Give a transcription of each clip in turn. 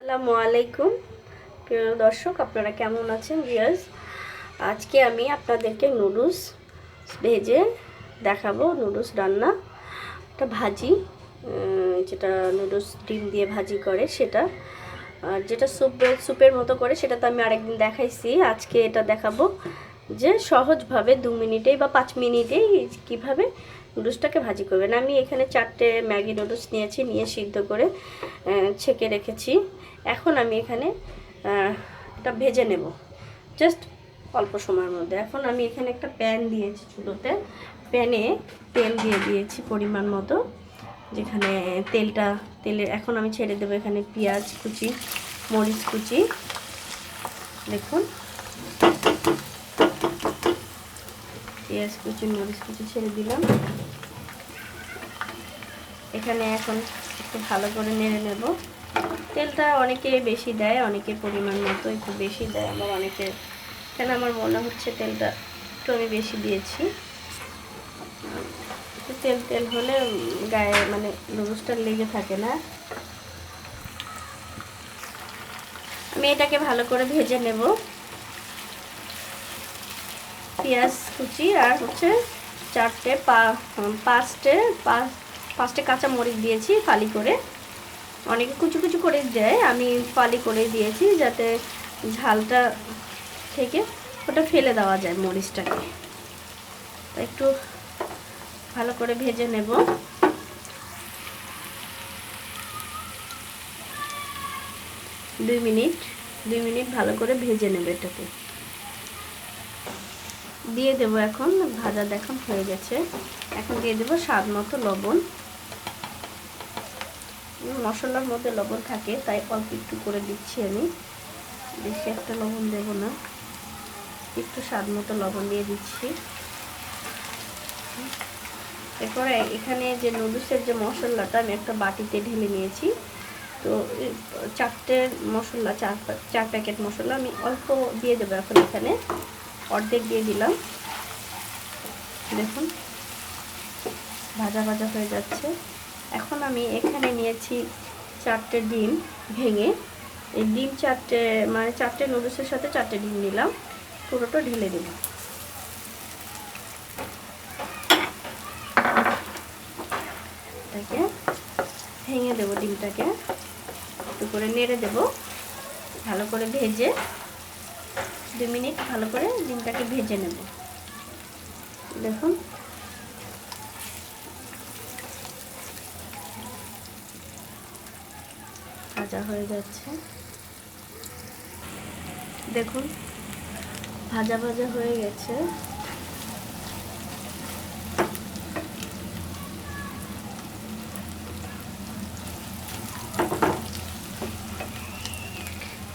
আসসালামু আলাইকুম প্রিয় দর্শক, আপনারা কেমন আছেন ভিউয়ার্স? আজকে আমি আপনাদেরকে নুডলস ভেজে দেখাবো। নুডলস রান্না, একটা ভাজি, যেটা নুডলস ডিম দিয়ে ভাজি করে সেটা, আর যেটা স্যুপের মতো করে সেটা তো আমি আরেকদিন দেখাইছি। আজকে এটা দেখাবো যে সহজভাবে 2 মিনিটেই বা 5 মিনিটেই কিভাবে নুডলসটাকে ভাজি করবেন। আমি এখানে 4টে ম্যাগি নুডলস নিয়েছি, নিয়ে সিদ্ধ করে ছেঁকে রেখেছি। এখন আমি এখানে এটা ভেজে নেব জাস্ট অল্প সময়ের মধ্যে। এখন আমি এখানে একটা প্যান দিয়েছি চুলোতে, প্যানে তেল দিয়ে দিয়েছি পরিমাণ মতো। যেখানে তেলের এখন আমি ছেড়ে দেবো এখানে পেঁয়াজ কুচি, মরিচ কুচি। দেখুন, পেঁয়াজ কুচি মরিচ কুচি ছেড়ে দিলাম। এখানে এখন একটু ভালো করে নেড়ে নেব। তেলটা অনেকে বেশি দেয়, অনেকে পরিমাণ মতো একটু বেশি দেয়, আবার অনেকে, এখানে আমার মনে হচ্ছে তেলটা একটু আমি বেশি দিয়েছি। তেল তেল হলে গায়ে মানে নুডলসটা লেগে থাকে না। আমি এটাকে ভালো করে ভেজে নেব। পেঁয়াজ কুচি আর হচ্ছে পাঁচটে কাঁচা মরিচ দিয়েছি ফালি করে। অনেকে কুচু কুচু করে দেয়, আমি ফালি করে দিয়েছি যাতে ঝালটা থেকে ওটা ফেলে দেওয়া যায় মরিচটাকে। একটু ভালো করে ভেজে নেব। 2 মিনিট ভালো করে ভেজে নেব। এটাকে দিয়ে দেব। এখন ভাজা দেখুন হয়ে গেছে। এখন দিয়ে দেব স্বাদ মতো লবণ। মশলার মধ্যে লবণ থাকে তাই অল্প একটু করে দিচ্ছি আমি, বেশি একটা লবণ দেব না, একটু স্বাদ মতো লবণ দিয়ে দিচ্ছি। এরপরে এখানে যে নুডলসের যে মশলাটা আমি একটা বাটিতে ঢেলে নিয়েছি। তো 4টে মশলা, 4 প্যাকেট মশলা আমি অল্প দিয়ে দেবো। এখন এখানে অর্ধেক দিয়ে দিলাম। দেখুন ভাজা ভাজা হয়ে যাচ্ছে। এখন আমি এখানে নিয়েছি 4টে ডিম ভেঙে, এই ডিম 4টে মানে 4টে নুডলসের সাথে 4টে ডিম নিলাম, পুরোটা ঢেলে দেব। এটাকে ভেঙে দেবো, ডিমটাকে একটু করে নেড়ে দেব ভালো করে ভেজে। 2 মিনিট ভালো করে ডিমটাকে ভেজে নেব। দেখুন ভাজা হয়ে যাচ্ছে। দেখুন ভাজা ভাজা হয়ে গেছে।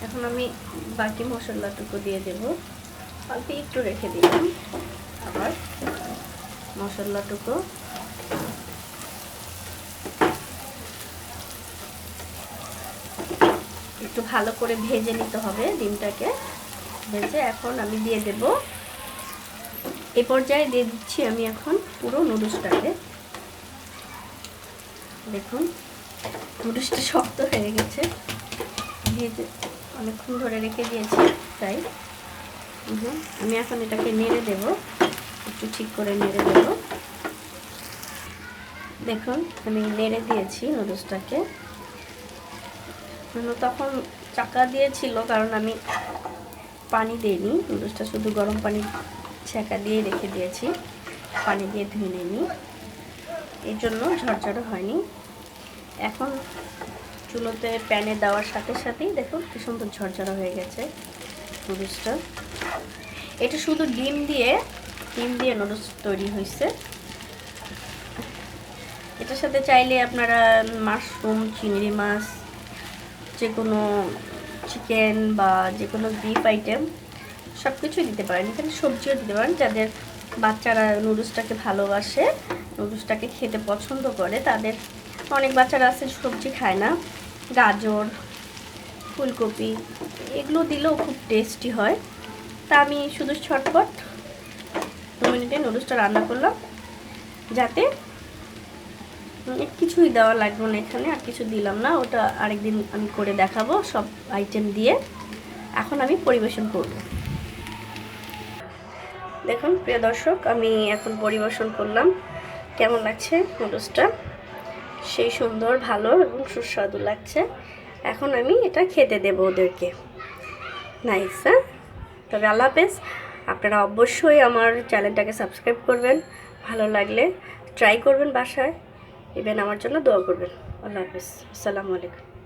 এখন আমি বাকি মশলাটুকু দিয়ে দেব। অল্প একটু রেখে দিলাম, আবার মশলাটুকু একটু ভালো করে ভেজে নিতে হবে। ডিমটাকে ভেজে এখন আমি দিয়ে দেব। এই পর্যায়ে দিয়ে দিচ্ছি আমি এখন পুরো নুডলসটাকে। দেখুন নুডলসটা শক্ত হয়ে গেছে, ভেজে অনেকক্ষণ ধরে রেখে দিয়েছি তাই। আমি এখন এটাকে নেড়ে দেব, একটু ঠিক করে নেড়ে দেব। দেখুন আমি নেড়ে দিয়েছি নুডলসটাকে। তখন চাকা দিয়েছিল কারণ আমি পানি দিইনি, নুডলসটা শুধু গরম পানি ছেঁকা দিয়ে রেখে দিয়েছি, পানি দিয়ে ধুয়ে নিইনি, এই জন্য ঝরঝরে হয়নি। এখন চুলোতে প্যানে দেওয়ার সাথে সাথেই দেখুন কি সুন্দর ঝরঝরা হয়ে গেছে নুডলসটা। এটা শুধু ডিম দিয়ে নুডলস তৈরি হয়েছে। এটার সাথে চাইলে আপনারা মাশরুম, চিংড়ি মাছ, যে কোনো চিকেন বা যে কোনো বিফ আইটেম সব কিছুই দিতে পারেন। এখানে সবজিও দিতে পারেন। যাদের বাচ্চারা নুডলসটাকে ভালোবাসে, নুডলসটাকে খেতে পছন্দ করে, তাদের, অনেক বাচ্চারা আছে সবজি খায় না, গাজর, ফুলকপি এগুলো দিলেও খুব টেস্টি হয়। তা আমি শুধু ছটপট 2 মিনিটে নুডলসটা রান্না করলাম যাতে কিছুই দেওয়া লাগবে না এখানে, আর কিছু দিলাম না, ওটা আরেকদিন আমি করে দেখাবো সব আইটেম দিয়ে। এখন আমি পরিবেশন করব। দেখুন প্রিয় দর্শক, আমি এখন পরিবেশন করলাম। কেমন লাগছে নুডলসটা? সেই সুন্দর, ভালো এবং সুস্বাদু লাগছে। এখন আমি এটা খেতে দেব ওদেরকে। নাইস, হ্যাঁ? তবে আল্লাহ হাফেজ। আপনারা অবশ্যই আমার চ্যানেলটাকে সাবস্ক্রাইব করবেন, ভালো লাগলে ট্রাই করবেন বাসায়, ইভেন আমার জন্য দোয়া করবেন। আল্লাহ হাফেজ, আসসালামু আলাইকুম।